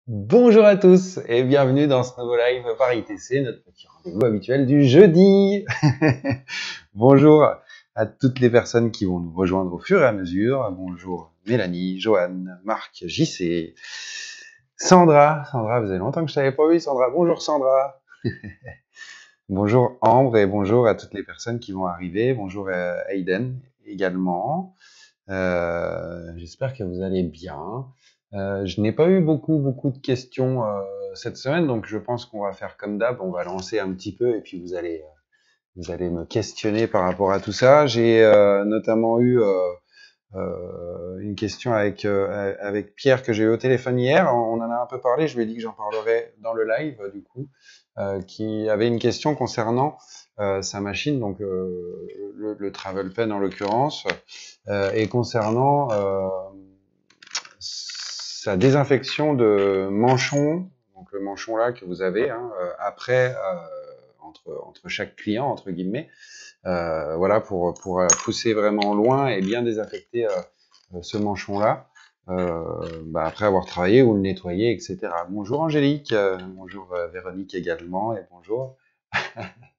Bonjour à tous et bienvenue dans ce nouveau live par ITC, notre petit rendez-vous habituel du jeudi. Bonjour à toutes les personnes qui vont nous rejoindre au fur et à mesure. Bonjour Mélanie, Joanne, Marc, JC, Sandra. Sandra, vous avez longtemps que je t'avais pas vu, Sandra. Bonjour Sandra. Bonjour Ambre et bonjour à toutes les personnes qui vont arriver. Bonjour Aiden également. J'espère que vous allez bien. Je n'ai pas eu beaucoup de questions cette semaine, donc je pense qu'on va faire comme d'hab, on va lancer un petit peu et puis vous allez me questionner par rapport à tout ça. J'ai notamment eu une question avec Pierre que j'ai eu au téléphone hier. On en a un peu parlé, je lui ai dit que j'en parlerai dans le live du coup, qui avait une question concernant sa machine, donc le Travel Pen en l'occurrence, et concernant sa désinfection de manchon, donc le manchon là que vous avez après entre chaque client entre guillemets, voilà pour pousser vraiment loin et bien désinfecter ce manchon là. Après avoir travaillé ou le nettoyer, etc. Bonjour Angélique, bonjour Véronique également, et bonjour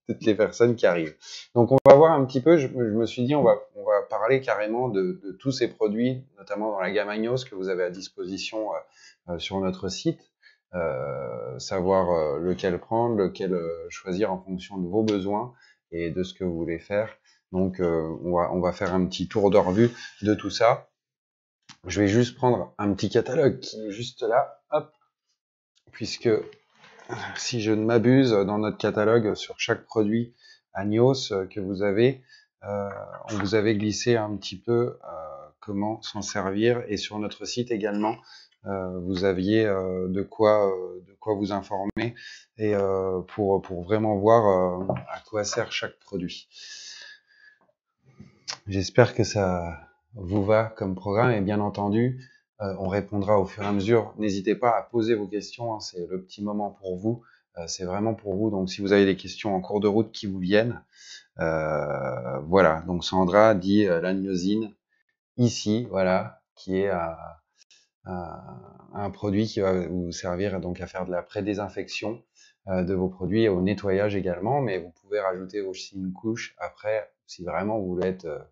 toutes les personnes qui arrivent. Donc on va voir un petit peu, je me suis dit on va parler carrément de tous ces produits, notamment dans la gamme Agnos que vous avez à disposition sur notre site, savoir lequel prendre, lequel choisir en fonction de vos besoins et de ce que vous voulez faire. Donc on va faire un petit tour de revue de tout ça. Je vais juste prendre un petit catalogue qui est juste là, hop, puisque si je ne m'abuse, dans notre catalogue, sur chaque produit Agnos que vous avez, on vous avait glissé un petit peu comment s'en servir, et sur notre site également, vous aviez de quoi vous informer et pour vraiment voir à quoi sert chaque produit. J'espère que ça vous va comme programme, et bien entendu, on répondra au fur et à mesure. N'hésitez pas à poser vos questions, hein, c'est le petit moment pour vous, c'est vraiment pour vous. Donc si vous avez des questions en cours de route qui vous viennent, voilà. Donc Sandra dit l'agnosine ici, voilà, qui est un produit qui va vous servir donc à faire de la pré-désinfection de vos produits et au nettoyage également, mais vous pouvez rajouter aussi une couche après si vraiment vous voulez être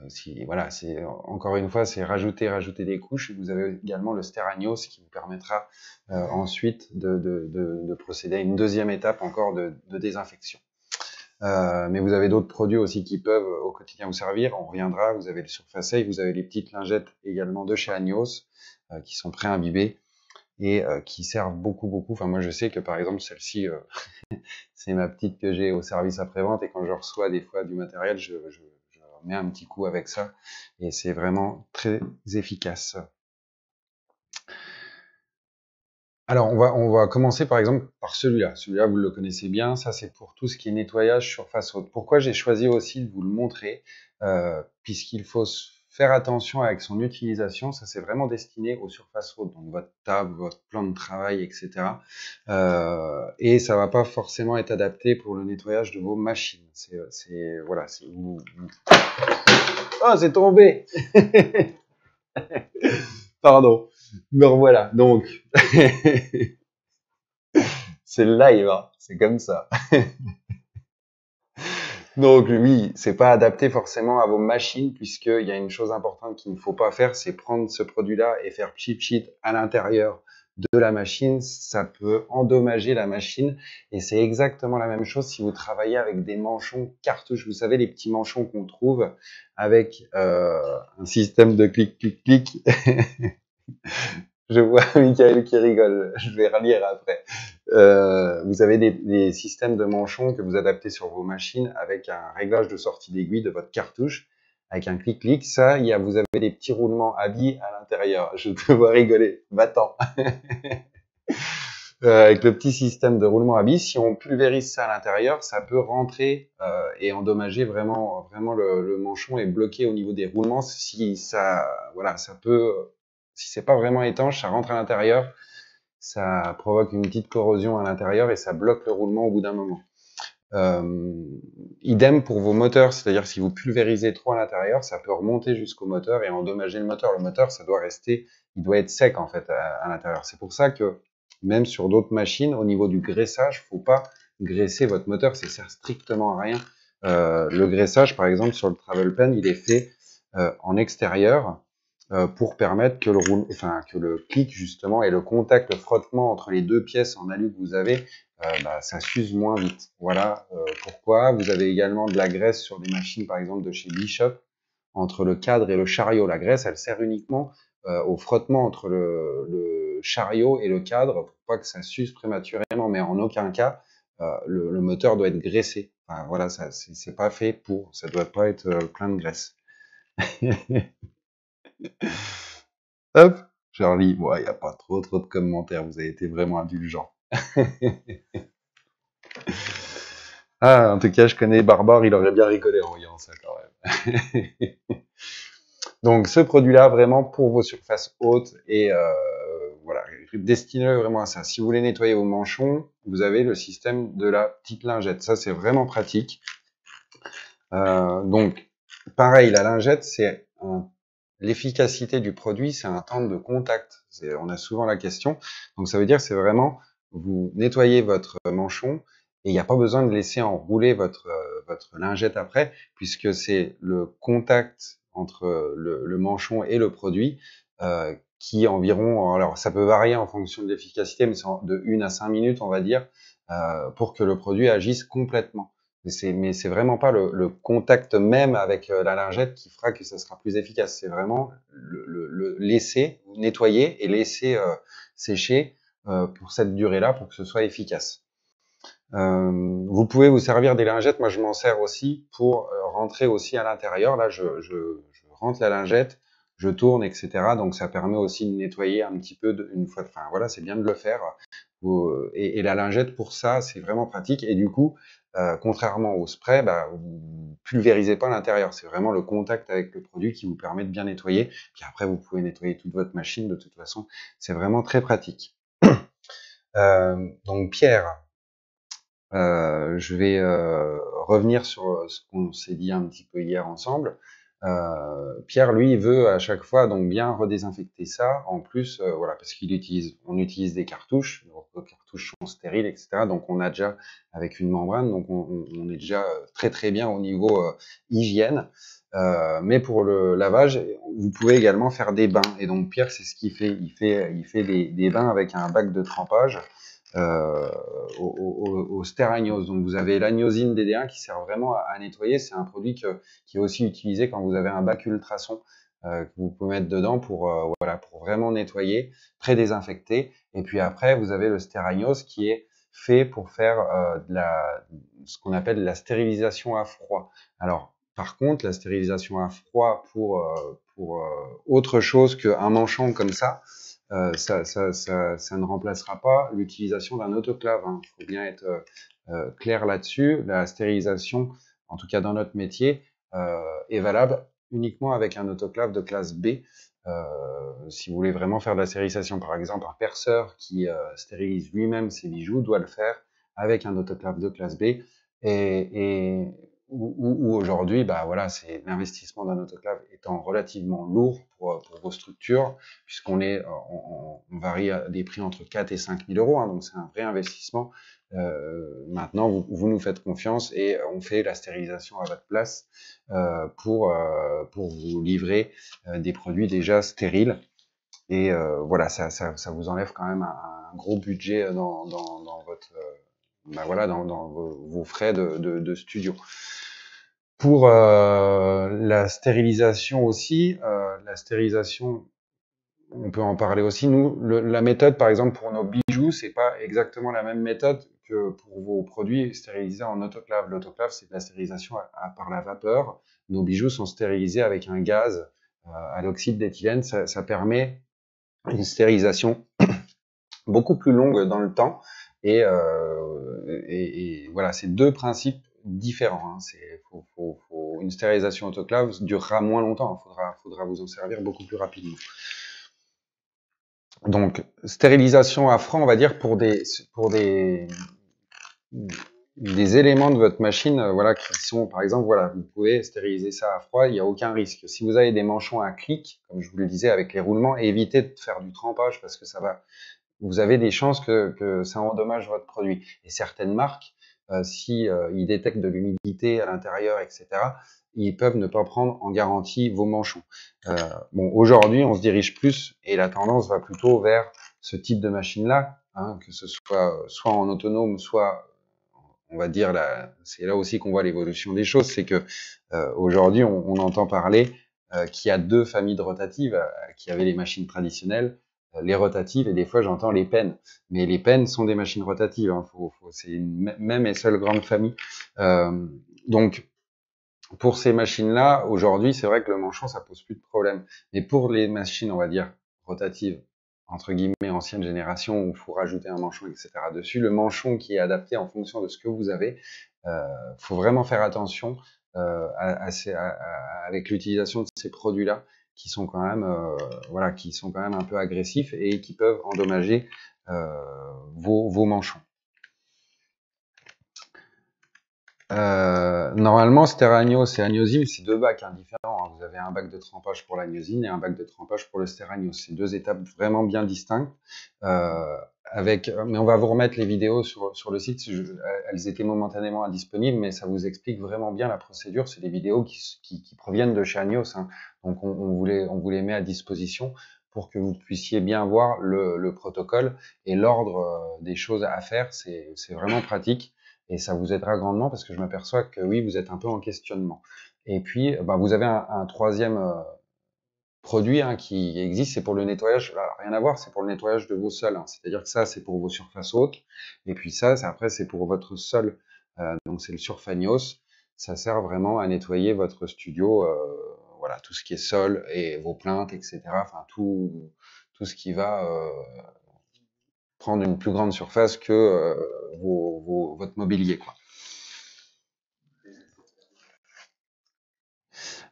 si voilà, c'est encore une fois c'est rajouter des couches. Vous avez également le Steragnos qui vous permettra ensuite de procéder à une deuxième étape encore de désinfection. Mais vous avez d'autres produits aussi qui peuvent au quotidien vous servir. On reviendra. Vous avez le Surface Safe, vous avez les petites lingettes également de chez Agnos qui sont pré-imbibées et qui servent beaucoup. Enfin, moi, je sais que par exemple celle-ci, c'est ma petite que j'ai au service après-vente, et quand je reçois des fois du matériel, je mets un petit coup avec ça et c'est vraiment très efficace. Alors, on va commencer par exemple par celui-là. Celui-là, vous le connaissez bien. Ça, c'est pour tout ce qui est nettoyage surface haute. Pourquoi j'ai choisi aussi de vous le montrer puisqu'il faut faire attention avec son utilisation. Ça, c'est vraiment destiné aux surfaces hautes, donc votre table, votre plan de travail, etc. Et ça va pas forcément être adapté pour le nettoyage de vos machines. Voilà, c'est oh, c'est tombé. Pardon. Me revoilà. Donc, c'est le live, hein, c'est comme ça. Donc oui, c'est pas adapté forcément à vos machines, puisqu'il y a une chose importante qu'il ne faut pas faire, c'est prendre ce produit-là et faire pchit à l'intérieur de la machine. Ça peut endommager la machine, et c'est exactement la même chose si vous travaillez avec des manchons cartouches. Vous savez, les petits manchons qu'on trouve avec un système de clic. Je vois Michael qui rigole, je vais relire après. Vous avez des systèmes de manchons que vous adaptez sur vos machines avec un réglage de sortie d'aiguille de votre cartouche, avec un clic. Ça, vous avez des petits roulements à billes à l'intérieur. Je te vois rigoler, va-t'en. Avec le petit système de roulement à billes, si on pulvérise ça à l'intérieur, ça peut rentrer et endommager vraiment le manchon, et bloquer au niveau des roulements. Si ça, voilà, ça peut, si c'est pas vraiment étanche, ça rentre à l'intérieur, ça provoque une petite corrosion à l'intérieur et ça bloque le roulement au bout d'un moment. Idem pour vos moteurs, c'est-à-dire si vous pulvérisez trop à l'intérieur, ça peut remonter jusqu'au moteur et endommager le moteur. Le moteur, ça doit rester il doit être sec en fait à l'intérieur. C'est pour ça que même sur d'autres machines, au niveau du graissage, faut pas graisser votre moteur, ça sert strictement à rien. Le graissage, par exemple, sur le Travel Pen, il est fait en extérieur pour permettre que que le clic justement et le contact, le frottement entre les deux pièces en alu que vous avez, ça s'use moins vite. Voilà pourquoi. Vous avez également de la graisse sur des machines, par exemple de chez Bishop, entre le cadre et le chariot. La graisse, elle sert uniquement au frottement entre le chariot et le cadre pour pas que ça s'use prématurément, mais en aucun cas le moteur doit être graissé. Enfin, voilà, ça c'est pas fait pour, ça doit pas être plein de graisse. Hop, Charlie, bon, il n'y a pas trop de commentaires, vous avez été vraiment indulgent. Ah, en tout cas, je connais Barbare, il aurait bien rigolé en voyant ça quand même. Donc, ce produit-là, vraiment pour vos surfaces hautes et voilà, destiné vraiment à ça. Si vous voulez nettoyer vos manchons, vous avez le système de la petite lingette. Ça, c'est vraiment pratique. Donc, pareil, la lingette, c'est l'efficacité du produit, c'est un temps de contact. On a souvent la question. Donc, ça veut dire, c'est vraiment, vous nettoyez votre manchon et il n'y a pas besoin de laisser enrouler votre lingette après, puisque c'est le contact entre le manchon et le produit qui environ, alors ça peut varier en fonction de l'efficacité, mais c'est de 1 à 5 minutes, on va dire, pour que le produit agisse complètement. Mais c'est vraiment pas le contact même avec la lingette qui fera que ça sera plus efficace. C'est vraiment le laisser nettoyer et laisser sécher pour cette durée-là pour que ce soit efficace. Vous pouvez vous servir des lingettes. Moi, je m'en sers aussi pour rentrer aussi à l'intérieur. Là, je rentre la lingette, je tourne, etc. Donc, ça permet aussi de nettoyer un petit peu une fois. Enfin, voilà, c'est bien de le faire. Et la lingette, pour ça, c'est vraiment pratique. Et du coup, contrairement au spray, vous pulvérisez pas l'intérieur. C'est vraiment le contact avec le produit qui vous permet de bien nettoyer. Puis après, vous pouvez nettoyer toute votre machine. De toute façon, c'est vraiment très pratique. Donc, Pierre. Je vais revenir sur ce qu'on s'est dit un petit peu hier ensemble. Pierre, lui, veut à chaque fois donc bien redésinfecter ça. En plus, voilà, parce on utilise des cartouches, les cartouches sont stériles, etc. Donc on a déjà avec une membrane, donc on est déjà très très bien au niveau hygiène. Mais pour le lavage, vous pouvez également faire des bains. Et donc Pierre, c'est ce qu'il fait. Il fait des bains avec un bac de trempage. Au stéragnos. Donc vous avez l'agnosine DD1 qui sert vraiment à nettoyer. C'est un produit qui est aussi utilisé quand vous avez un bac ultrason que vous pouvez mettre dedans pour voilà, pour vraiment nettoyer, très désinfecter. Et puis après vous avez le stéragnos qui est fait pour faire ce qu'on appelle la stérilisation à froid. Alors par contre la stérilisation à froid pour autre chose qu'un manchon comme ça ça ne remplacera pas l'utilisation d'un autoclave. Il faut bien être clair là-dessus. La stérilisation, en tout cas dans notre métier, est valable uniquement avec un autoclave de classe B. Si vous voulez vraiment faire de la stérilisation, par exemple, un perceur qui stérilise lui-même ses bijoux doit le faire avec un autoclave de classe B. Ou aujourd'hui, voilà, c'est l'investissement d'un autoclave étant relativement lourd pour vos structures, puisqu'on est, on varie à des prix entre 4 et 5 000 euros, donc c'est un vrai investissement. Maintenant, vous nous faites confiance et on fait la stérilisation à votre place pour vous livrer des produits déjà stériles. Et voilà, ça vous enlève quand même un gros budget dans votre voilà, dans vos frais de studio. Pour la stérilisation aussi, la stérilisation, on peut en parler aussi. Nous, la méthode, par exemple, pour nos bijoux, c'est pas exactement la même méthode que pour vos produits stérilisés en autoclave. L'autoclave, c'est de la stérilisation par la vapeur. Nos bijoux sont stérilisés avec un gaz à l'oxyde d'éthylène. Ça permet une stérilisation beaucoup plus longue dans le temps. Et voilà, c'est deux principes différents. Une stérilisation autoclave durera moins longtemps. Faudra vous en servir beaucoup plus rapidement. Donc, stérilisation à froid, on va dire pour des des éléments de votre machine, voilà, qui sont, par exemple, voilà, vous pouvez stériliser ça à froid, il n'y a aucun risque. Si vous avez des manchons à clic, comme je vous le disais avec les roulements, évitez de faire du trempage parce que ça va, vous avez des chances que ça endommage votre produit. Et certaines marques, si ils détectent de l'humidité à l'intérieur, etc., ils peuvent ne pas prendre en garantie vos manchons. Bon, aujourd'hui, on se dirige plus et la tendance va plutôt vers ce type de machine-là, hein, que ce soit en autonome, soit on va dire là, c'est là aussi qu'on voit l'évolution des choses, c'est que aujourd'hui on entend parler qu'il y a deux familles de rotatives, qui avaient les machines traditionnelles, les rotatives et des fois j'entends les pennes. Mais les pennes sont des machines rotatives, hein, c'est une même et seule grande famille. Euh, donc pour ces machines-là, aujourd'hui, c'est vrai que le manchon, ça pose plus de problème. Mais pour les machines, on va dire, rotatives, entre guillemets, ancienne génération, où il faut rajouter un manchon, etc. dessus, le manchon qui est adapté en fonction de ce que vous avez, faut vraiment faire attention avec l'utilisation de ces produits-là, qui sont quand même, voilà, qui sont quand même un peu agressifs et qui peuvent endommager vos manchons. Normalement, Steragnos et Agnosim, c'est deux bacs différents, hein. Vous avez un bac de trempage pour l'agnosine et un bac de trempage pour le Steragnos. C'est deux étapes vraiment bien distinctes. Mais on va vous remettre les vidéos sur le site. Elles étaient momentanément indisponibles, mais ça vous explique vraiment bien la procédure. C'est des vidéos qui proviennent de chez Agnos, hein. Donc on vous les met à disposition pour que vous puissiez bien voir le protocole et l'ordre des choses à faire. C'est vraiment pratique. Et ça vous aidera grandement parce que je m'aperçois que oui, vous êtes un peu en questionnement. Et puis, bah, vous avez un troisième produit, hein, qui existe, c'est pour le nettoyage. Alors, rien à voir, c'est pour le nettoyage de vos sols, hein. C'est-à-dire que ça, c'est pour vos surfaces hautes. Et puis ça, après, c'est pour votre sol. Donc c'est le Surfanios. Ça sert vraiment à nettoyer votre studio, voilà, tout ce qui est sol et vos plaintes, etc. Enfin, tout ce qui va prendre une plus grande surface que votre mobilier, quoi.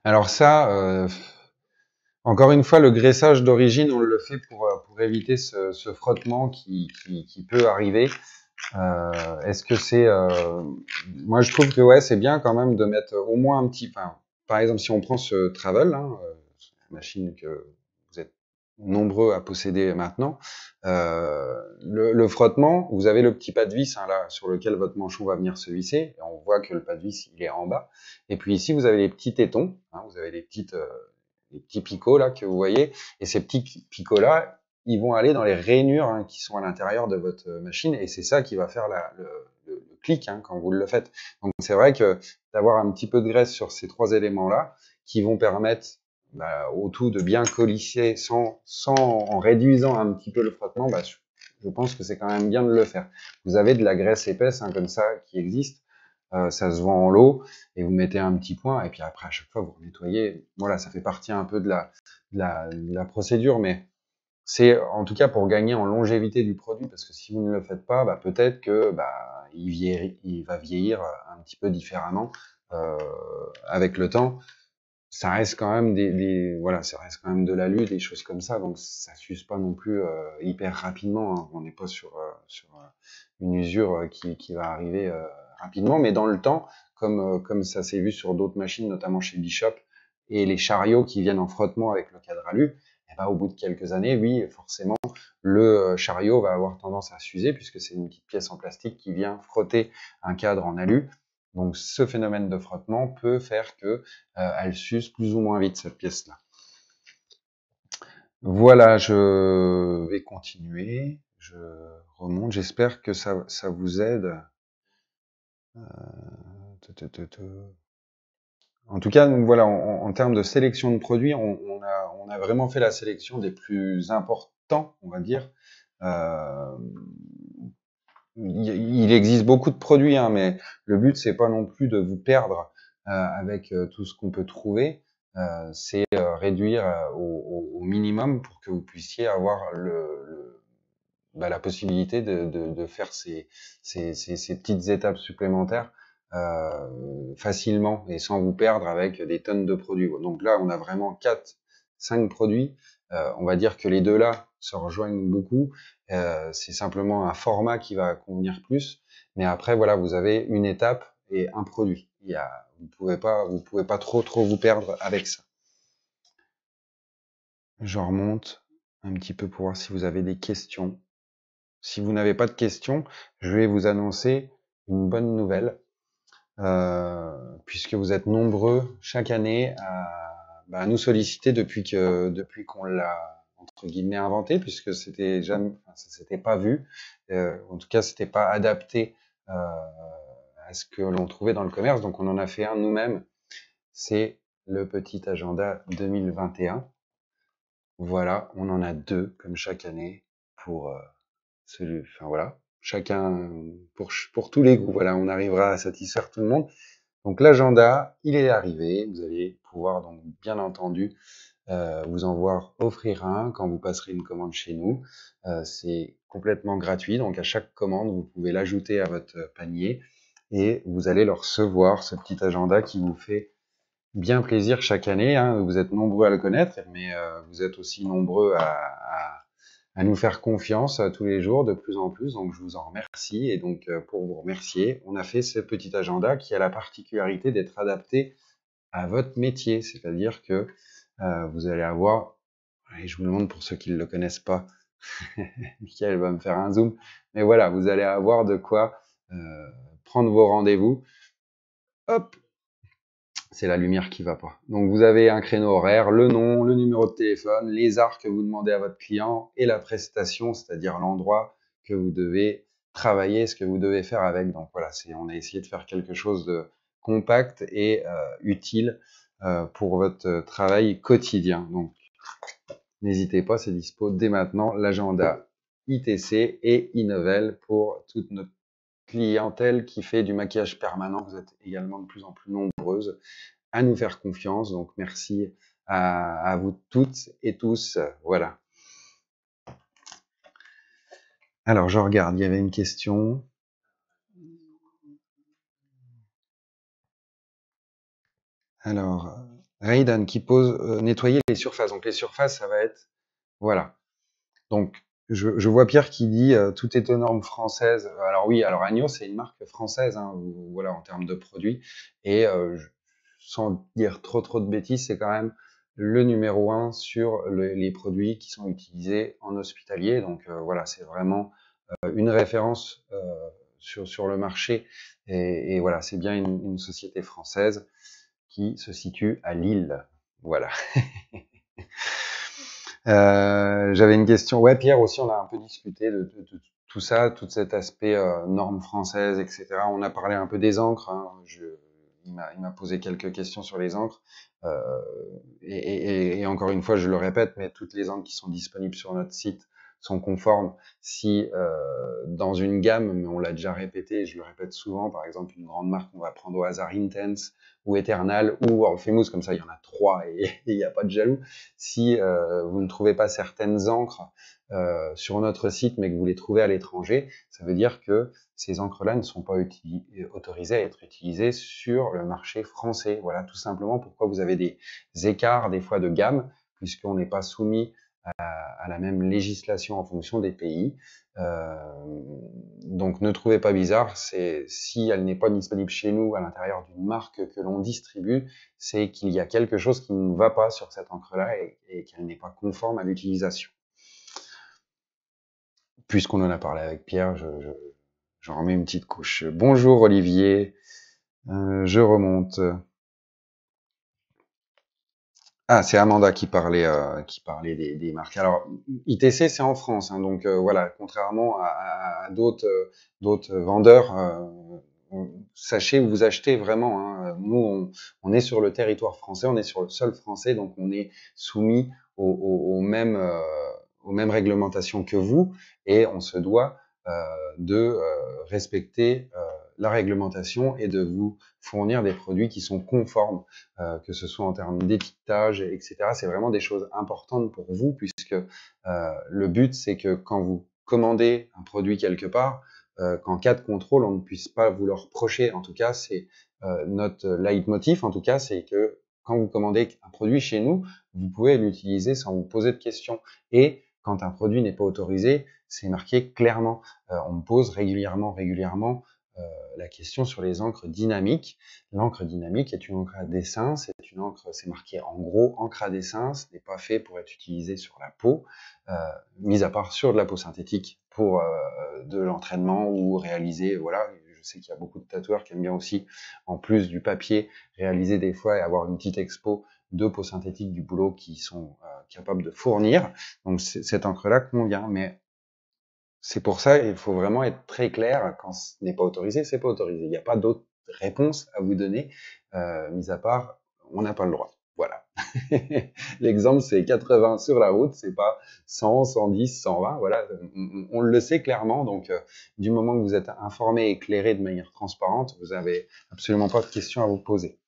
Alors ça, encore une fois, le graissage d'origine, on le fait pour éviter ce frottement qui peut arriver. Est-ce que c'est... moi, je trouve que ouais, c'est bien quand même de mettre au moins un petit... Enfin, par exemple, si on prend ce Travel, hein, machine que vous êtes nombreux à posséder maintenant, le frottement, vous avez le petit pas de vis, hein, là, sur lequel votre manchon va venir se visser. Et on voit que le pas de vis, il est en bas. Et puis ici, vous avez les petits tétons, hein, vous avez les petits picots là que vous voyez. Et ces petits picots là, ils vont aller dans les rainures, hein, qui sont à l'intérieur de votre machine. Et c'est ça qui va faire le clic, hein, quand vous le faites. Donc c'est vrai que d'avoir un petit peu de graisse sur ces trois éléments là, qui vont permettre au tout de bien colisser en réduisant un petit peu le frottement, je pense que c'est quand même bien de le faire. Vous avez de la graisse épaisse, hein, comme ça, qui existe. Ça se vend en lot et vous mettez un petit point et puis après à chaque fois vous nettoyez. Voilà, ça fait partie un peu de la procédure, mais c'est en tout cas pour gagner en longévité du produit, parce que si vous ne le faites pas, peut-être que il va vieillir un petit peu différemment avec le temps. Ça reste quand même voilà, ça reste quand même de l'alu, des choses comme ça, donc ça s'use pas non plus hyper rapidement, hein. On n'est pas sur une usure qui va arriver rapidement, mais dans le temps, comme ça s'est vu sur d'autres machines, notamment chez Bishop, et les chariots qui viennent en frottement avec le cadre alu, et au bout de quelques années, oui, forcément, le chariot va avoir tendance à s'user puisque c'est une petite pièce en plastique qui vient frotter un cadre en alu. Donc ce phénomène de frottement peut faire que elle s'use plus ou moins vite, cette pièce-là. Voilà, je vais continuer. Je remonte. J'espère que ça vous aide. En tout cas, donc voilà, en termes de sélection de produits, on a vraiment fait la sélection des plus importants, on va dire. Il existe beaucoup de produits, hein, mais le but, c'est pas non plus de vous perdre avec tout ce qu'on peut trouver. C'est réduire au minimum pour que vous puissiez avoir la possibilité de faire ces petites étapes supplémentaires facilement et sans vous perdre avec des tonnes de produits. Donc là, on a vraiment 4-5 produits On va dire que les deux là se rejoignent beaucoup. C'est simplement un format qui va convenir plus. Mais après, voilà, vous avez une étape et un produit. Vous pouvez pas trop vous perdre avec ça. Je remonte un petit peu pour voir si vous avez des questions. Si vous n'avez pas de questions, je vais vous annoncer une bonne nouvelle, puisque vous êtes nombreux chaque année à nous solliciter depuis qu'on l'a entre guillemets inventé, puisque c'était jamais, enfin, ça s'était pas vu, en tout cas c'était pas adapté à ce que l'on trouvait dans le commerce, donc on en a fait un nous-mêmes. C'est le petit agenda 2021. Voilà, on en a deux comme chaque année pour enfin voilà, chacun pour tous les goûts. Voilà, on arrivera à satisfaire tout le monde. Donc l'agenda, il est arrivé. Vous allez pouvoir donc bien entendu vous en voir offrir un quand vous passerez une commande chez nous. C'est complètement gratuit, donc à chaque commande, vous pouvez l'ajouter à votre panier et vous allez le recevoir, ce petit agenda qui vous fait bien plaisir chaque année. Hein. Vous êtes nombreux à le connaître, mais vous êtes aussi nombreux à nous faire confiance tous les jours de plus en plus. Donc je vous en remercie. Et donc pour vous remercier, on a fait ce petit agenda qui a la particularité d'être adapté à votre métier. C'est-à-dire que vous allez avoir, et je vous le montre pour ceux qui ne le connaissent pas, Michael va me faire un zoom, mais voilà, vous allez avoir de quoi prendre vos rendez-vous. Hop, c'est la lumière qui va pas. Donc vous avez un créneau horaire, le nom, le numéro de téléphone, les arts que vous demandez à votre client et la prestation, c'est-à-dire l'endroit que vous devez travailler, ce que vous devez faire avec. Donc voilà, on a essayé de faire quelque chose de compact et utile pour votre travail quotidien. Donc n'hésitez pas, c'est dispo dès maintenant, l'agenda ITC et Innovel pour toute notre clientèle qui fait du maquillage permanent. Vous êtes également de plus en plus nombreuses à nous faire confiance. Donc merci à vous toutes et tous. Voilà. Alors je regarde, il y avait une question. Alors, Raydan qui pose nettoyer les surfaces. Donc les surfaces, ça va être... Voilà. Donc je vois Pierre qui dit tout est aux normes françaises. Alors oui, alors Agno, c'est une marque française, hein, voilà, en termes de produits. Et sans dire trop de bêtises, c'est quand même le numéro 1 sur les produits qui sont utilisés en hospitalier. Donc voilà, c'est vraiment une référence sur le marché. Et voilà, c'est bien une société française qui se situe à Lille. Voilà. J'avais une question. Ouais, Pierre aussi, on a un peu discuté de tout ça, tout cet aspect normes françaises, etc. On a parlé un peu des encres. Hein. Il m'a posé quelques questions sur les encres. Et encore une fois, je le répète, mais toutes les encres qui sont disponibles sur notre site sont conformes. Si dans une gamme, mais on l'a déjà répété, je le répète souvent, par exemple une grande marque, on va prendre au hasard Intense ou Eternal ou World Famous, comme ça il y en a 3 et il n'y a pas de jaloux. Si vous ne trouvez pas certaines encres sur notre site, mais que vous les trouvez à l'étranger, ça veut dire que ces encres-là ne sont pas autorisées à être utilisées sur le marché français. Voilà tout simplement pourquoi vous avez des écarts des fois de gamme, puisqu'on n'est pas soumis à la même législation en fonction des pays. Donc ne trouvez pas bizarre, si elle n'est pas disponible chez nous à l'intérieur d'une marque que l'on distribue, c'est qu'il y a quelque chose qui ne va pas sur cette encre-là et qu'elle n'est pas conforme à l'utilisation. Puisqu'on en a parlé avec Pierre, j'en remets une petite couche. Bonjour Olivier, je remonte. Ah, c'est Amanda qui parlait des marques. Alors, ITC, c'est en France, hein, donc voilà, contrairement à d'autres vendeurs, sachez où vous achetez vraiment. Hein. Nous, on est sur le territoire français, on est sur le sol français, donc on est soumis aux mêmes réglementations que vous, et on se doit de respecter la réglementation et de vous fournir des produits qui sont conformes, que ce soit en termes d'étiquetage, etc. C'est vraiment des choses importantes pour vous, puisque le but, c'est que quand vous commandez un produit quelque part, qu'en cas de contrôle, on ne puisse pas vous le reprocher. En tout cas, c'est notre leitmotiv, en tout cas, c'est que quand vous commandez un produit chez nous, vous pouvez l'utiliser sans vous poser de questions. Et quand un produit n'est pas autorisé, c'est marqué clairement. On me pose régulièrement la question sur les encres dynamiques. L'encre dynamique est une encre à dessin, c'est une encre, c'est marqué en gros, encre à dessin, ce n'est pas fait pour être utilisé sur la peau, mis à part sur de la peau synthétique pour de l'entraînement ou réaliser, voilà, je sais qu'il y a beaucoup de tatoueurs qui aiment bien aussi, en plus du papier, réaliser des fois et avoir une petite expo de peau synthétique du boulot qui sont capables de fournir. Donc cette encre-là convient, mais c'est pour ça il faut vraiment être très clair. Quand ce n'est pas autorisé, c'est pas autorisé. Il n'y a pas d'autre réponse à vous donner, mis à part on n'a pas le droit. Voilà. L'exemple, c'est 80 sur la route, c'est pas 100, 110, 120. Voilà, on le sait clairement. Donc, du moment que vous êtes informé et éclairé de manière transparente, vous avez absolument pas de questions à vous poser.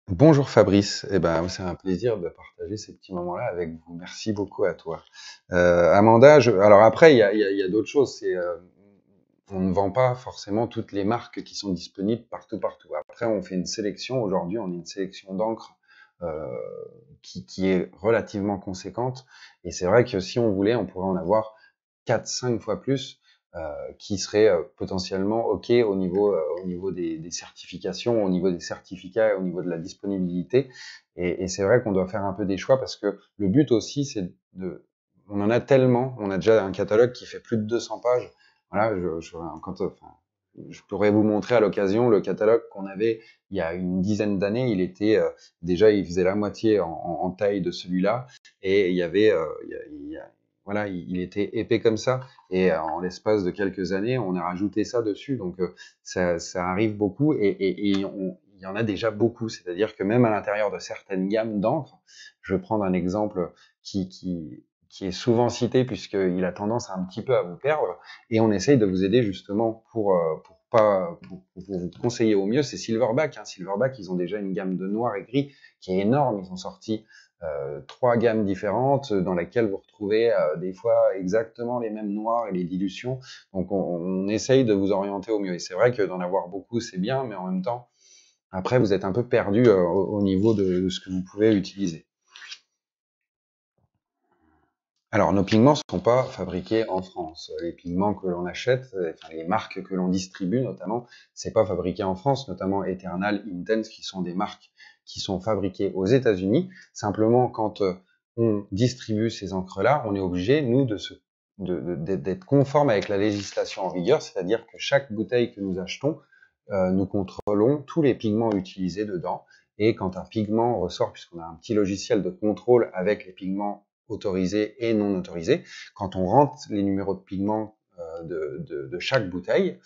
Bonjour Fabrice, eh ben, c'est un plaisir de partager ces petits moments-là avec vous. Merci beaucoup à toi. Amanda, alors après, il y a d'autres choses. On ne vend pas forcément toutes les marques qui sont disponibles partout. Après, on fait une sélection. Aujourd'hui, on a une sélection d'encre euh, qui est relativement conséquente. Et c'est vrai que si on voulait, on pourrait en avoir 4-5 fois plus. Qui serait potentiellement OK au niveau des certifications, au niveau des certificats, et au niveau de la disponibilité. Et c'est vrai qu'on doit faire un peu des choix parce que le but aussi, c'est on en a tellement, on a déjà un catalogue qui fait plus de 200 pages. Voilà, je pourrais vous montrer à l'occasion le catalogue qu'on avait il y a une dizaine d'années. Il était déjà, il faisait la moitié en taille de celui-là, et il y avait, voilà, il était épais comme ça. Et en l'espace de quelques années, on a rajouté ça dessus. Donc ça arrive beaucoup, il y en a déjà beaucoup. C'est-à-dire que même à l'intérieur de certaines gammes d'encre, je vais prendre un exemple qui est souvent cité puisqu'il a tendance à un petit peu à vous perdre, et on essaye de vous aider justement pour vous conseiller au mieux. C'est Silverback. Silverback, ils ont déjà une gamme de noir et gris qui est énorme. Ils ont sorti 3 gammes différentes dans lesquelles vous retrouvez des fois exactement les mêmes noirs et les dilutions. Donc on essaye de vous orienter au mieux. Et c'est vrai que d'en avoir beaucoup, c'est bien, mais en même temps, après, vous êtes un peu perdu au niveau de ce que vous pouvez utiliser. Alors, nos pigments ne sont pas fabriqués en France. Les pigments que l'on achète, enfin, les marques que l'on distribue notamment, c'est pas fabriqué en France, notamment Eternal, Intense, qui sont des marques qui sont fabriquées aux États-Unis. Simplement, quand on distribue ces encres-là, on est obligé, nous, d'être conforme avec la législation en vigueur, c'est-à-dire que chaque bouteille que nous achetons, nous contrôlons tous les pigments utilisés dedans. Et quand un pigment ressort, puisqu'on a un petit logiciel de contrôle avec les pigments autorisés et non autorisés, quand on rentre les numéros de pigments de chaque bouteille,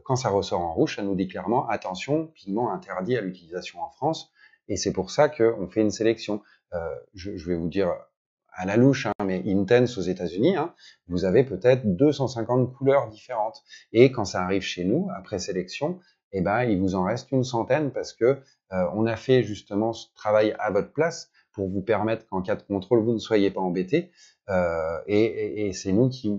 quand ça ressort en rouge, ça nous dit clairement attention, pigment interdit à l'utilisation en France. Et c'est pour ça qu'on fait une sélection. Je vais vous dire à la louche, mais Intense aux États-Unis, vous avez peut-être 250 couleurs différentes. Et quand ça arrive chez nous, après sélection, eh ben, il vous en reste une centaine parce que on a fait justement ce travail à votre place pour vous permettre qu'en cas de contrôle, vous ne soyez pas embêtés. Et c'est nous qui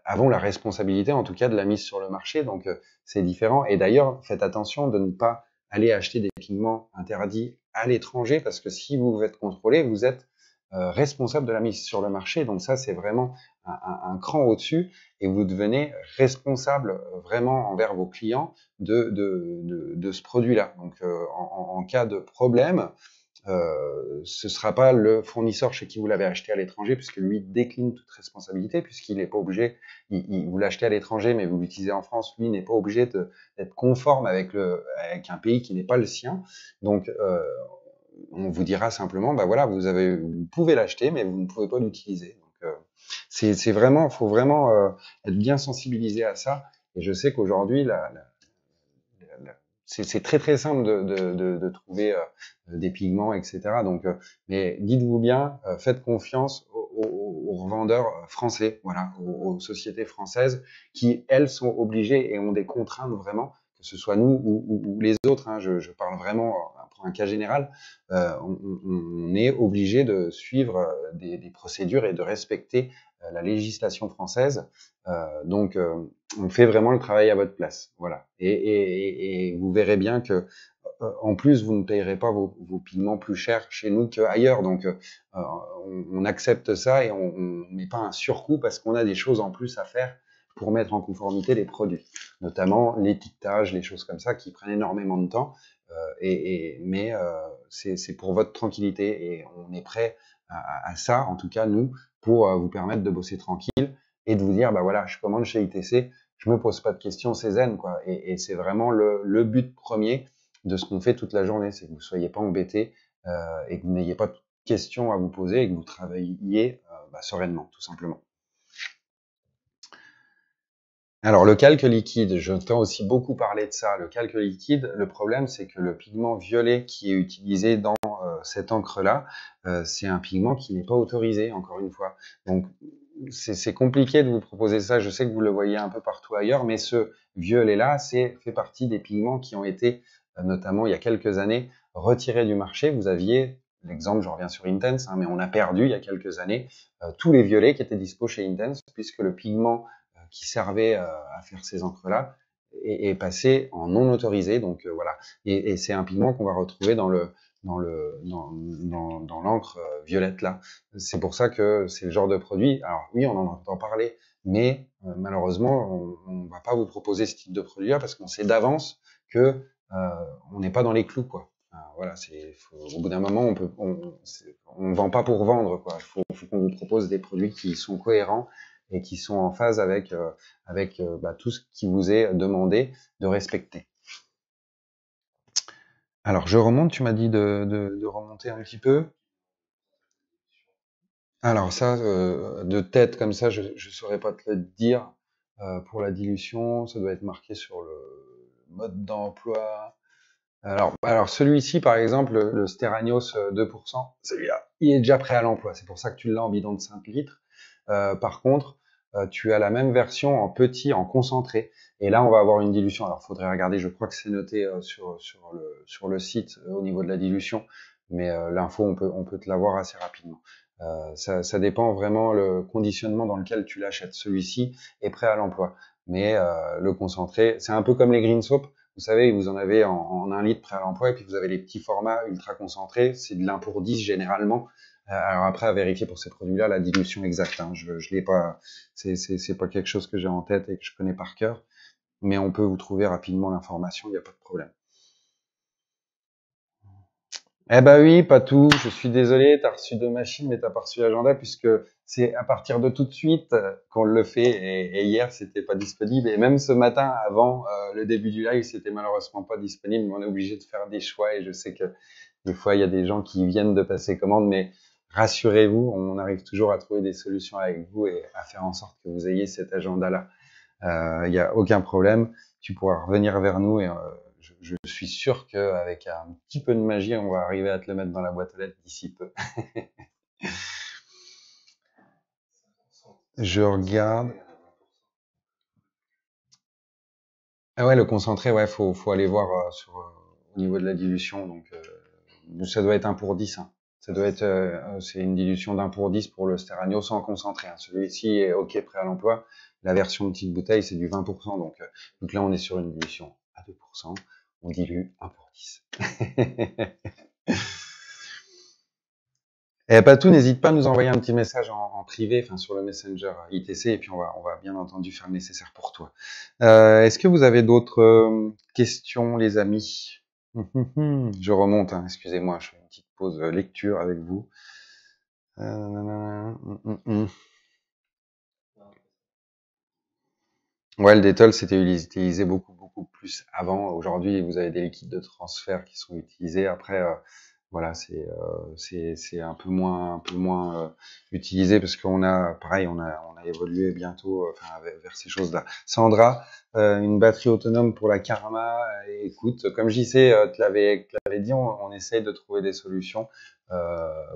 avons la responsabilité, en tout cas, de la mise sur le marché. Donc, c'est différent. Et d'ailleurs, faites attention de ne pas aller acheter des pigments interdits à l'étranger, parce que si vous êtes contrôlé, vous êtes responsable de la mise sur le marché. Donc ça, c'est vraiment un cran au-dessus, et vous devenez responsable vraiment envers vos clients de ce produit-là. Donc, en cas de problème, ce sera pas le fournisseur chez qui vous l'avez acheté à l'étranger, puisque lui décline toute responsabilité, puisqu'il n'est pas obligé, vous l'achetez à l'étranger, mais vous l'utilisez en France, lui n'est pas obligé d'être conforme avec un pays qui n'est pas le sien. Donc, on vous dira simplement, bah voilà, vous pouvez l'acheter, mais vous ne pouvez pas l'utiliser. Donc, c'est vraiment, faut vraiment être bien sensibilisé à ça. Et je sais qu'aujourd'hui, c'est très très simple de trouver des pigments, etc. Donc, mais dites-vous bien, faites confiance aux revendeurs français, voilà, aux sociétés françaises qui, elles, sont obligées et ont des contraintes vraiment, que ce soit nous ou les autres. Je parle vraiment un cas général, on est obligé de suivre des procédures et de respecter la législation française. Donc, on fait vraiment le travail à votre place. Voilà. Et vous verrez bien que en plus, vous ne payerez pas vos pigments plus chers chez nous qu'ailleurs. Donc, on accepte ça et on ne met pas un surcoût parce qu'on a des choses en plus à faire pour mettre en conformité les produits, notamment l'étiquetage, les choses comme ça qui prennent énormément de temps. Mais c'est pour votre tranquillité et on est prêt à ça, en tout cas nous, pour vous permettre de bosser tranquille et de vous dire, bah voilà, je commande chez ITC, je me pose pas de questions, c'est zen, quoi. Et c'est vraiment le but premier de ce qu'on fait toute la journée, c'est que vous soyez pas embêtés et que vous n'ayez pas de questions à vous poser et que vous travailliez sereinement, tout simplement. Alors, le calque liquide, j'entends aussi beaucoup parler de ça. Le calque liquide, le problème, c'est que le pigment violet qui est utilisé dans cette encre-là, c'est un pigment qui n'est pas autorisé, encore une fois. Donc, c'est compliqué de vous proposer ça. Je sais que vous le voyez un peu partout ailleurs, mais ce violet-là, fait partie des pigments qui ont été, notamment il y a quelques années, retirés du marché. Vous aviez, l'exemple, je reviens sur Intense, hein, mais on a perdu il y a quelques années tous les violets qui étaient dispo chez Intense, puisque le pigment qui servait à faire ces encres-là est passé en non autorisé. Donc voilà. Et c'est un pigment qu'on va retrouver dans l'encre violette là. C'est pour ça que c'est le genre de produit. Alors oui, on en entend parler, mais malheureusement, on va pas vous proposer ce type de produit-là parce qu'on sait d'avance que on n'est pas dans les clous, quoi. Voilà, au bout d'un moment, on vend pas pour vendre, quoi. Faut qu'on vous propose des produits qui sont cohérents et qui sont en phase avec tout ce qui vous est demandé de respecter. Alors, je remonte, tu m'as dit de remonter un petit peu. Alors ça, de tête comme ça, je ne saurais pas te le dire. Pour la dilution, ça doit être marqué sur le mode d'emploi. Alors celui-ci, par exemple, le Steranios 2%, celui-là, il est déjà prêt à l'emploi. C'est pour ça que tu l'as en bidon de 5 litres. Par contre, tu as la même version en petit, en concentré. Et là, on va avoir une dilution. Alors, faudrait regarder, je crois que c'est noté sur le site au niveau de la dilution. Mais l'info, on peut te l'avoir assez rapidement. Ça dépend vraiment le conditionnement dans lequel tu l'achètes. Celui-ci est prêt à l'emploi. Mais le concentré, c'est un peu comme les green soap. Vous savez, vous en avez en 1 litre prêt à l'emploi, et puis vous avez les petits formats ultra concentrés. C'est de l'1 pour 10 généralement. Alors après, à vérifier pour ces produits-là, la dilution exacte. Hein. Je l'ai pas, c'est pas quelque chose que j'ai en tête et que je connais par cœur. Mais on peut vous trouver rapidement l'information, il n'y a pas de problème. Eh ben oui, pas tout. Je suis désolé, t'as reçu 2 machines, mais t'as pas reçu l'agenda puisque c'est à partir de tout de suite qu'on le fait. Et hier, c'était pas disponible. Et même ce matin, avant le début du live, c'était malheureusement pas disponible. Mais on est obligé de faire des choix. Et je sais que des fois, il y a des gens qui viennent de passer commande, mais rassurez-vous, on arrive toujours à trouver des solutions avec vous et à faire en sorte que vous ayez cet agenda-là. Il n'y a aucun problème. Tu pourras revenir vers nous et je suis sûr qu'avec un petit peu de magie, on va arriver à te le mettre dans la boîte aux lettres d'ici peu. Je regarde. Ah ouais, le concentré, ouais, faut aller voir au niveau de la dilution. Donc, ça doit être 1 pour 10. Hein. Ça doit être, c'est une dilution d'1 pour 10 pour le Steragno sans concentré. Hein. Celui-ci est OK, prêt à l'emploi. La version petite bouteille, c'est du 20%. Donc là, on est sur une dilution à 2%. On dilue 1 pour 10. Et pas tout, n'hésite pas à nous envoyer un petit message en privé, enfin sur le Messenger ITC, et puis on va bien entendu faire le nécessaire pour toi. Est-ce que vous avez d'autres questions, les amis? Je remonte, hein, excusez-moi, je fais une petite pause lecture avec vous. Ouais, le Dettol, c'était utilisé beaucoup plus avant. Aujourd'hui, vous avez des liquides de transfert qui sont utilisés. Après, voilà, c'est un peu moins utilisé parce qu'on a, pareil, on a évolué bientôt vers ces choses-là. Sandra, une batterie autonome pour la Karma. Écoute, comme j'y sais, te l'avais dit, on essaye de trouver des solutions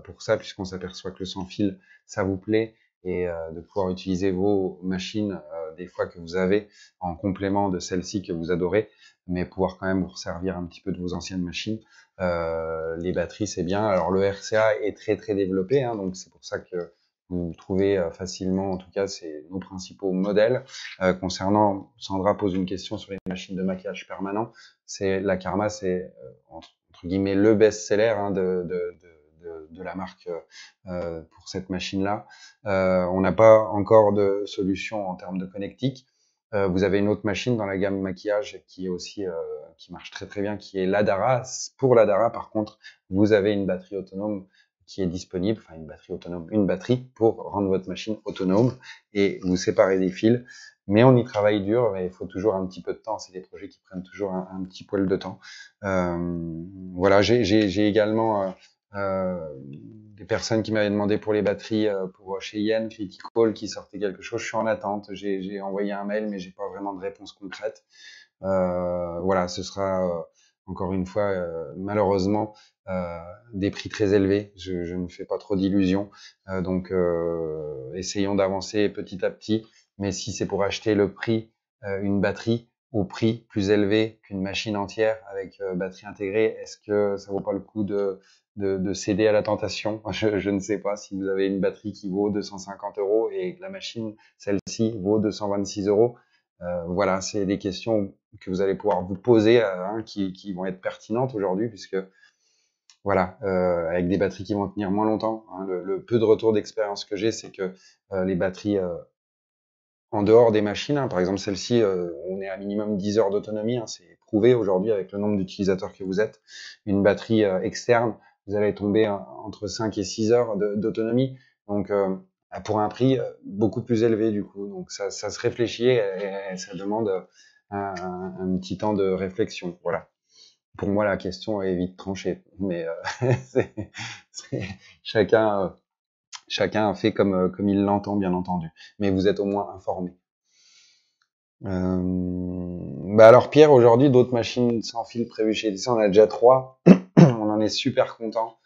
pour ça, puisqu'on s'aperçoit que le sans fil, ça vous plaît. et de pouvoir utiliser vos machines des fois que vous avez en complément de celles-ci que vous adorez, mais pouvoir quand même vous servir un petit peu de vos anciennes machines. Les batteries, c'est bien. Alors le RCA est très très développé, hein, donc c'est pour ça que vous trouvez facilement, en tout cas, c'est nos principaux modèles. Concernant, Sandra pose une question sur les machines de maquillage permanent. C'est la Karma, c'est entre guillemets le best-seller hein, de la marque pour cette machine-là. On n'a pas encore de solution en termes de connectique. Vous avez une autre machine dans la gamme maquillage qui est aussi qui marche très très bien, qui est l'Adara. Pour l'Adara, par contre, vous avez une batterie autonome qui est disponible, enfin une batterie autonome, une batterie pour rendre votre machine autonome et vous séparer des fils. Mais on y travaille dur et il faut toujours un petit peu de temps. C'est des projets qui prennent toujours un petit poil de temps. Voilà, j'ai également des personnes qui m'avaient demandé pour les batteries pour chez Yen, Critical, qui sortait quelque chose. Je suis en attente. J'ai envoyé un mail, mais j'ai pas vraiment de réponse concrète. Voilà, ce sera encore une fois malheureusement des prix très élevés. Je ne fais pas trop d'illusions, donc essayons d'avancer petit à petit. Mais si c'est pour acheter le prix une batterie au prix plus élevé qu'une machine entière avec batterie intégrée, est-ce que ça vaut pas le coup de céder à la tentation? Je ne sais pas. Si vous avez une batterie qui vaut 250 € et que la machine, celle-ci, vaut 226 €, voilà, c'est des questions que vous allez pouvoir vous poser, hein, qui vont être pertinentes aujourd'hui, puisque voilà, avec des batteries qui vont tenir moins longtemps, hein, le peu de retour d'expérience que j'ai, c'est que les batteries en dehors des machines, hein, par exemple celle-ci, on est à minimum 10 heures d'autonomie, hein, c'est prouvé aujourd'hui avec le nombre d'utilisateurs que vous êtes. Une batterie externe, vous allez tomber entre 5 et 6 heures d'autonomie, donc pour un prix beaucoup plus élevé du coup. Donc ça se réfléchit et ça demande un petit temps de réflexion. Voilà. Pour moi, la question est vite tranchée, mais c'est chacun chacun fait comme il l'entend, bien entendu. Mais vous êtes au moins informé. Bah alors Pierre, aujourd'hui, d'autres machines sans fil prévues chez DC, on en a déjà 3. On en est super content.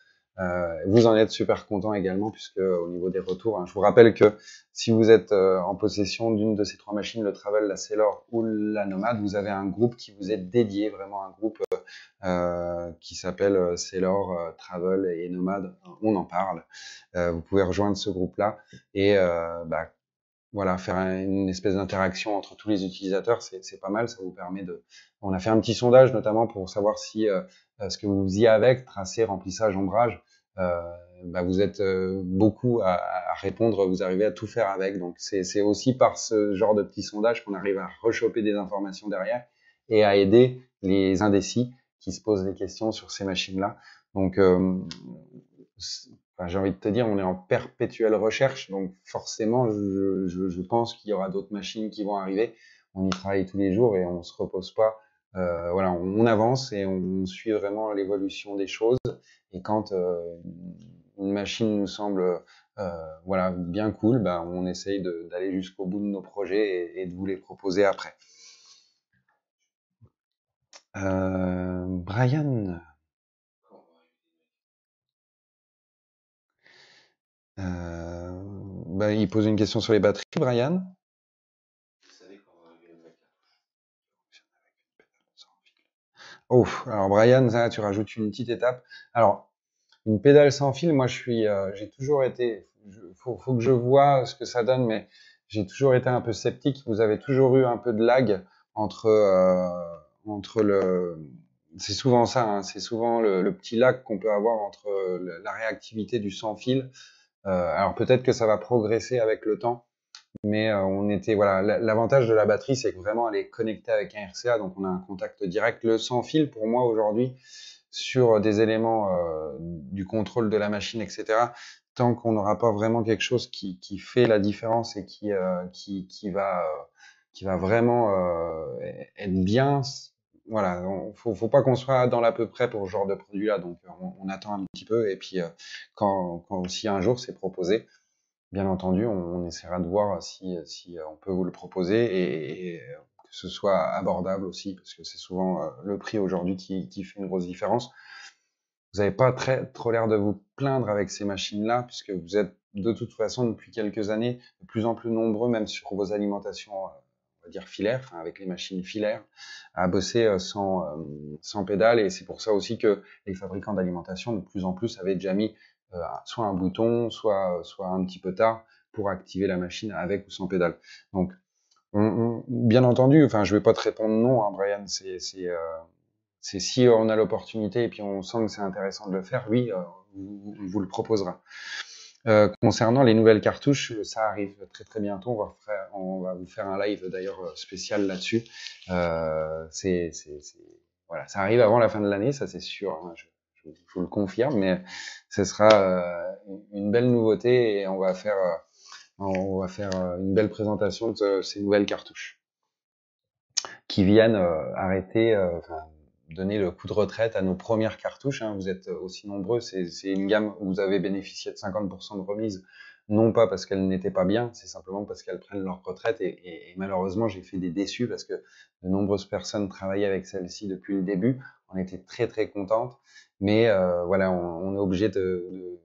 Vous en êtes super content également, puisque au niveau des retours, hein, je vous rappelle que si vous êtes en possession d'une de ces 3 machines, le Travel, la Sailor ou la Nomade, vous avez un groupe qui vous est dédié, vraiment un groupe qui s'appelle Sailor, Travel et Nomade. On en parle. Vous pouvez rejoindre ce groupe-là et bah, voilà, faire une espèce d'interaction entre tous les utilisateurs, c'est pas mal, ça vous permet de... On a fait un petit sondage notamment pour savoir si ce que vous faisiez avec, tracé, remplissage, ombrage, euh, bah vous êtes beaucoup à répondre, vous arrivez à tout faire avec, donc c'est aussi par ce genre de petit sondage qu'on arrive à rechoper des informations derrière et à aider les indécis qui se posent des questions sur ces machines-là. Donc enfin, j'ai envie de te dire, on est en perpétuelle recherche, donc forcément, je pense qu'il y aura d'autres machines qui vont arriver. On y travaille tous les jours et on se repose pas. Voilà, on avance et on suit vraiment l'évolution des choses. Et quand une machine nous semble voilà bien cool, ben on essaye d'aller jusqu'au bout de nos projets et de vous les proposer après. Brian. Bah, il pose une question sur les batteries, Brian. Oh, alors Brian, ça, tu rajoutes une petite étape. Alors, une pédale sans fil, moi, j'ai toujours été, faut que je vois ce que ça donne, mais j'ai toujours été un peu sceptique. Vous avez toujours eu un peu de lag entre c'est souvent ça, hein, c'est souvent le petit lag qu'on peut avoir entre la réactivité du sans fil. Alors peut-être que ça va progresser avec le temps. Mais on était voilà, l'avantage de la batterie, c'est que vraiment elle est connectée avec un RCA, donc on a un contact direct. Le sans fil, pour moi aujourd'hui, sur des éléments du contrôle de la machine, etc. Tant qu'on n'aura pas vraiment quelque chose qui fait la différence et qui va vraiment être bien, voilà, faut pas qu'on soit dans l'à peu près pour ce genre de produit-là. Donc on attend un petit peu et puis quand si un jour c'est proposé. Bien entendu, on essaiera de voir si on peut vous le proposer et que ce soit abordable aussi, parce que c'est souvent le prix aujourd'hui qui fait une grosse différence. Vous n'avez pas trop l'air de vous plaindre avec ces machines-là, puisque vous êtes de toute façon depuis quelques années de plus en plus nombreux, même sur vos alimentations, on va dire filaires, enfin avec les machines filaires, à bosser sans pédale. Et c'est pour ça aussi que les fabricants d'alimentation de plus en plus avaient déjà mis soit un bouton, soit un petit peu tard pour activer la machine avec ou sans pédale. Donc, bien entendu, enfin, je vais pas te répondre non, hein, Brian. C'est si on a l'opportunité et puis on sent que c'est intéressant de le faire, oui, on vous le proposera. Concernant les nouvelles cartouches, ça arrive très très bientôt. On va vous faire un live d'ailleurs spécial là-dessus. Voilà, ça arrive avant la fin de l'année, ça c'est sûr. Hein, je vous le confirme, mais ce sera une belle nouveauté et on va faire une belle présentation de ces nouvelles cartouches qui viennent donner le coup de retraite à nos premières cartouches. Hein. Vous êtes aussi nombreux, c'est une gamme où vous avez bénéficié de 50% de remise, non pas parce qu'elles n'étaient pas bien, c'est simplement parce qu'elles prennent leur retraite et malheureusement j'ai fait des déçus parce que de nombreuses personnes travaillaient avec celle-ci depuis le début, on était très très contentes, mais voilà, on est obligé de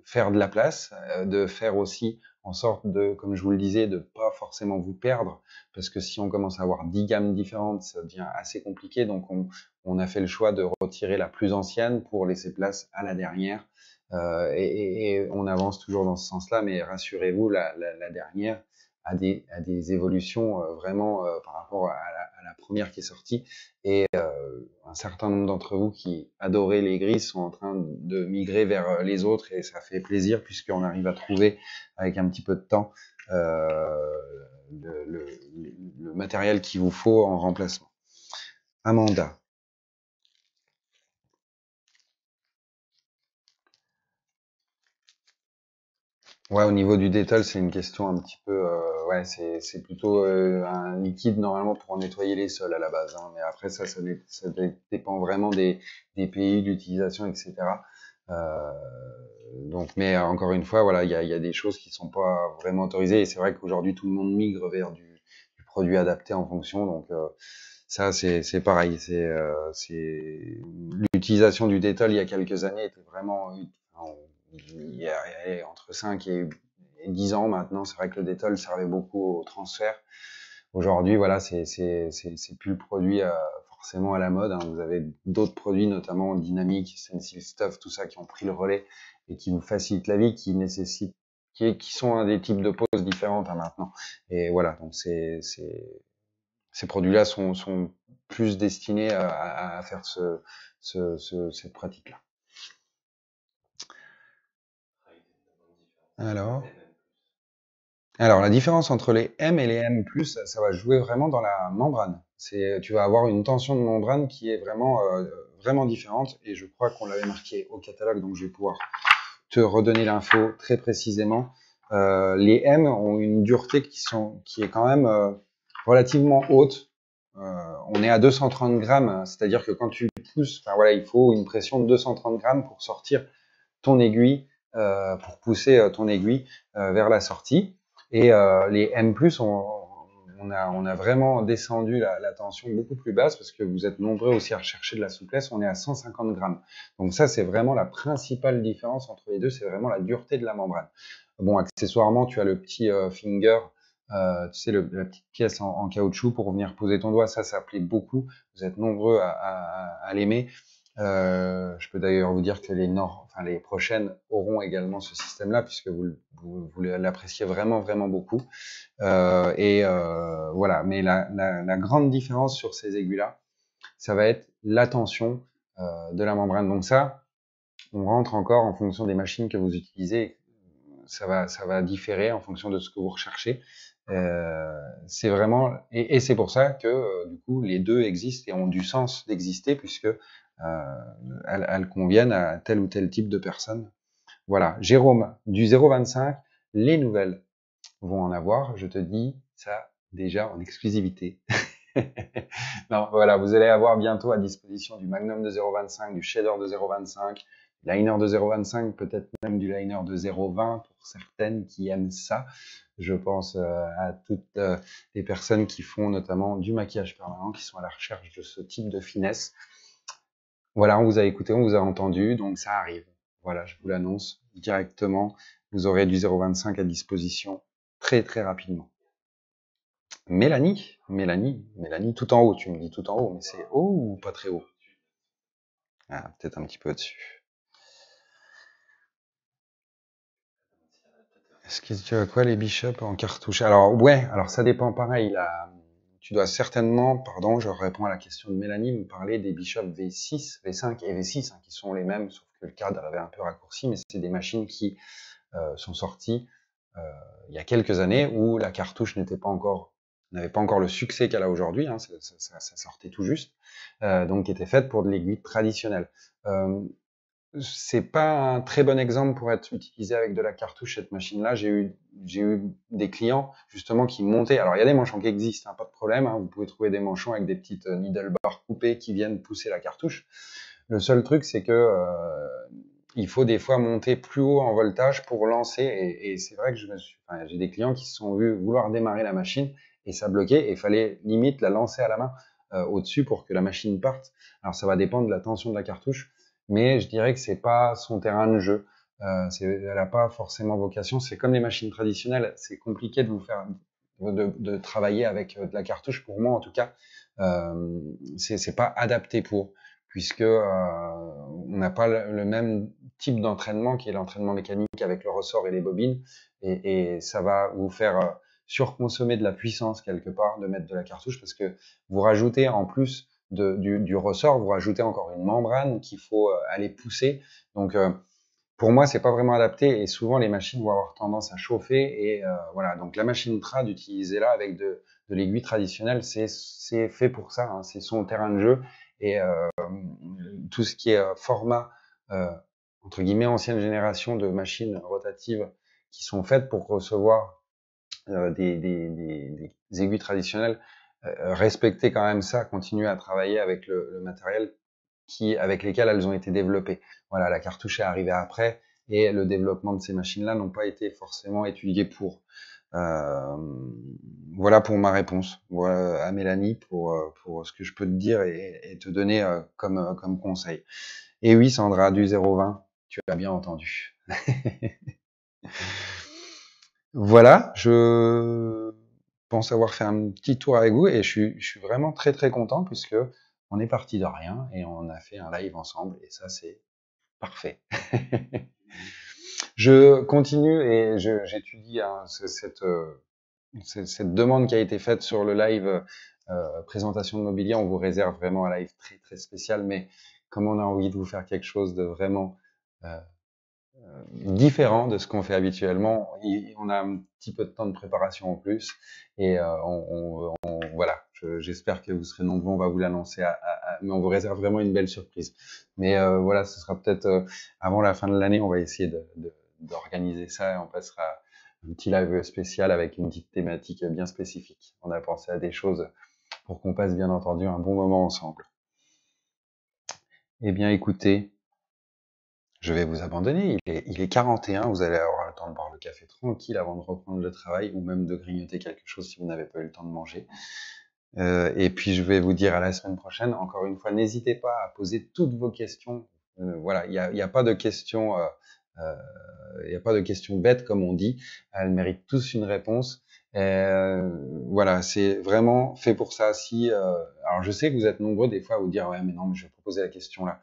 faire de la place, de faire aussi en sorte de, comme je vous le disais, de pas forcément vous perdre, parce que si on commence à avoir 10 gammes différentes, ça devient assez compliqué, donc on a fait le choix de retirer la plus ancienne pour laisser place à la dernière, et on avance toujours dans ce sens-là, mais rassurez-vous, la dernière a des évolutions vraiment par rapport à la première qui est sortie, et un certain nombre d'entre vous qui adoraient les gris sont en train de migrer vers les autres, et ça fait plaisir puisqu'on arrive à trouver avec un petit peu de temps le matériel qu'il vous faut en remplacement. Amanda. Ouais, au niveau du détol, c'est une question un petit peu, ouais, c'est plutôt un liquide normalement pour nettoyer les sols à la base, hein, mais après ça dépend vraiment des pays d'utilisation, etc. Euh, donc, mais encore une fois, voilà, il y a des choses qui sont pas vraiment autorisées, et c'est vrai qu'aujourd'hui tout le monde migre vers du produit adapté en fonction, donc ça c'est pareil, l'utilisation du détol il y a quelques années était vraiment il y a entre 5 et 10 ans maintenant, c'est vrai que le détol servait beaucoup au transfert. Aujourd'hui, voilà, c'est plus le produit forcément à la mode. Hein. Vous avez d'autres produits, notamment Dynamic, Stencil Stuff, tout ça, qui ont pris le relais et qui vous facilitent la vie, qui nécessitent, qui sont des types de poses différentes hein, maintenant. Et voilà, donc ces produits-là sont plus destinés à faire cette pratique-là. Alors, la différence entre les M et les M+, ça va jouer vraiment dans la membrane. Tu vas avoir une tension de membrane qui est vraiment différente, et je crois qu'on l'avait marqué au catalogue, donc je vais pouvoir te redonner l'info très précisément. Les M ont une dureté qui est quand même relativement haute. On est à 230 grammes, c'est-à-dire que quand tu pousses, enfin voilà, il faut une pression de 230 grammes pour sortir ton aiguille, pour pousser ton aiguille vers la sortie. Et les M+, on a vraiment descendu la tension beaucoup plus basse parce que vous êtes nombreux aussi à rechercher de la souplesse. On est à 150 grammes. Donc ça, c'est vraiment la principale différence entre les deux. C'est vraiment la dureté de la membrane. Bon, accessoirement, tu as le petit finger, tu sais, la petite pièce en caoutchouc pour venir poser ton doigt. Ça plaît beaucoup. Vous êtes nombreux à l'aimer. Je peux d'ailleurs vous dire que les prochaines auront également ce système-là, puisque vous l'appréciez vraiment beaucoup. Voilà. Mais la grande différence sur ces aiguilles-là, ça va être la tension de la membrane. Donc ça, on rentre encore en fonction des machines que vous utilisez. Ça va différer en fonction de ce que vous recherchez. C'est vraiment et c'est pour ça que du coup les deux existent et ont du sens d'exister puisque elles conviennent à tel ou tel type de personne. Voilà, Jérôme, du 0,25, les nouvelles vont en avoir, je te dis ça déjà en exclusivité. Non, voilà, vous allez avoir bientôt à disposition du Magnum de 0,25, du Shader de 0,25, liner de 0,25, peut-être même du liner de 0,20 pour certaines qui aiment ça. Je pense à toutes les personnes qui font notamment du maquillage permanent, qui sont à la recherche de ce type de finesse. Voilà, on vous a écouté, on vous a entendu, donc ça arrive. Voilà, je vous l'annonce directement. vous aurez du 0,25 à disposition très très rapidement. Mélanie, tout en haut, tu me dis tout en haut, mais c'est haut ou pas très haut? Ah, peut-être un petit peu au-dessus. Est-ce que tu as quoi les bishops en cartouche? Alors ouais, alors ça dépend pareil. Là, tu dois certainement, pardon, je réponds à la question de Mélanie, me parler des bishops V6, V5 et V6, hein, qui sont les mêmes, sauf que le cadre avait un peu raccourci, mais c'est des machines qui sont sorties il y a quelques années où la cartouche n'avait pas encore le succès qu'elle a aujourd'hui, hein, ça sortait tout juste, donc qui était faite pour de l'aiguille traditionnelle. C'est pas un très bon exemple pour être utilisé avec de la cartouche, cette machine-là. J'ai eu des clients, justement, qui montaient. Alors, il y a des manchons qui existent, hein, pas de problème, hein. Vous pouvez trouver des manchons avec des petites needle bars coupées qui viennent pousser la cartouche. Le seul truc, c'est que il faut des fois monter plus haut en voltage pour lancer. Et c'est vrai que j'ai des clients qui se sont vus vouloir démarrer la machine et ça bloquait. Et il fallait limite la lancer à la main au-dessus pour que la machine parte. Alors, ça va dépendre de la tension de la cartouche, mais je dirais que c'est pas son terrain de jeu. Elle n'a pas forcément vocation. C'est comme les machines traditionnelles. C'est compliqué de travailler avec de la cartouche. Pour moi, en tout cas, c'est pas adapté pour, puisque on n'a pas le même type d'entraînement qui est l'entraînement mécanique avec le ressort et les bobines, et ça va vous faire surconsommer de la puissance quelque part de mettre de la cartouche, parce que vous rajoutez en plus du ressort, vous rajoutez encore une membrane qu'il faut aller pousser. Donc pour moi, c'est pas vraiment adapté, et souvent les machines vont avoir tendance à chauffer, et voilà. Donc la machine trad utilisée là avec de l'aiguille traditionnelle, c'est fait pour ça, hein, c'est son terrain de jeu, et tout ce qui est format entre guillemets ancienne génération de machines rotatives qui sont faites pour recevoir des aiguilles traditionnelles, respecter quand même ça, continuer à travailler avec le matériel avec lesquels elles ont été développées. Voilà, la cartouche est arrivée après, et le développement de ces machines-là n'ont pas été forcément étudiés pour. Voilà pour ma réponse. Voilà à Mélanie pour ce que je peux te dire et te donner comme conseil. Et oui, Sandra, du 0,20, tu as bien entendu. Voilà, je pense avoir fait un petit tour avec vous, et je suis vraiment très très content, puisque on est parti de rien et on a fait un live ensemble, et ça c'est parfait. Je continue et j'étudie hein, cette demande qui a été faite sur le live présentation de mobilier. On vous réserve vraiment un live très très spécial, mais comme on a envie de vous faire quelque chose de vraiment différent de ce qu'on fait habituellement, on a un petit peu de temps de préparation en plus, et voilà, j'espère que vous serez nombreux, on va vous l'annoncer, mais on vous réserve vraiment une belle surprise. Mais voilà, ce sera peut-être avant la fin de l'année, on va essayer d'organiser ça, et on passera un petit live spécial avec une petite thématique bien spécifique. On a pensé à des choses pour qu'on passe bien entendu un bon moment ensemble. Eh bien écoutez, je vais vous abandonner, il est 41, vous allez avoir le temps de boire le café tranquille avant de reprendre le travail, ou même de grignoter quelque chose si vous n'avez pas eu le temps de manger. Et puis je vais vous dire à la semaine prochaine. Encore une fois, n'hésitez pas à poser toutes vos questions. Voilà, il y a pas de questions, il y a pas de questions bêtes comme on dit. Elles méritent tous une réponse. Voilà, c'est vraiment fait pour ça. Alors je sais que vous êtes nombreux des fois à vous dire ouais mais non mais je vais proposer la question là.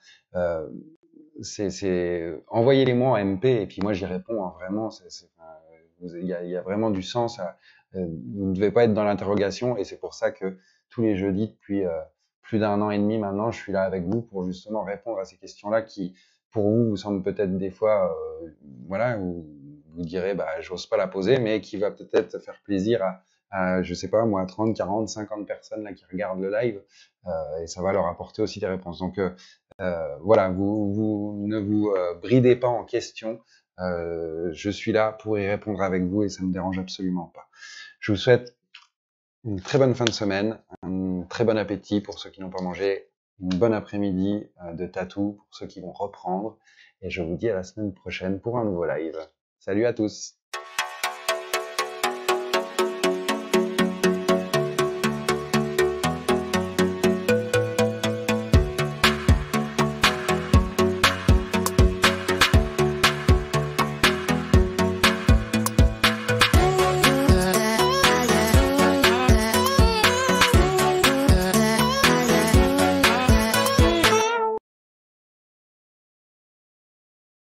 Envoyez-les-moi en MP et puis moi j'y réponds, hein, vraiment. Il y a vraiment du sens à, vous ne devez pas être dans l'interrogation, et c'est pour ça que tous les jeudis depuis plus d'1 an et demi maintenant, je suis là avec vous pour justement répondre à ces questions-là qui pour vous semblent peut-être des fois voilà, vous direz bah j'ose pas la poser, mais qui va peut-être faire plaisir à je sais pas moi 30, 40, 50 personnes là qui regardent le live, et ça va leur apporter aussi des réponses. Donc voilà, vous ne vous bridez pas en questions. Je suis là pour y répondre avec vous, et ça me dérange absolument pas. Je vous souhaite une très bonne fin de semaine, un très bon appétit pour ceux qui n'ont pas mangé, une bonne après-midi de tatou pour ceux qui vont reprendre, et je vous dis à la semaine prochaine pour un nouveau live. Salut à tous!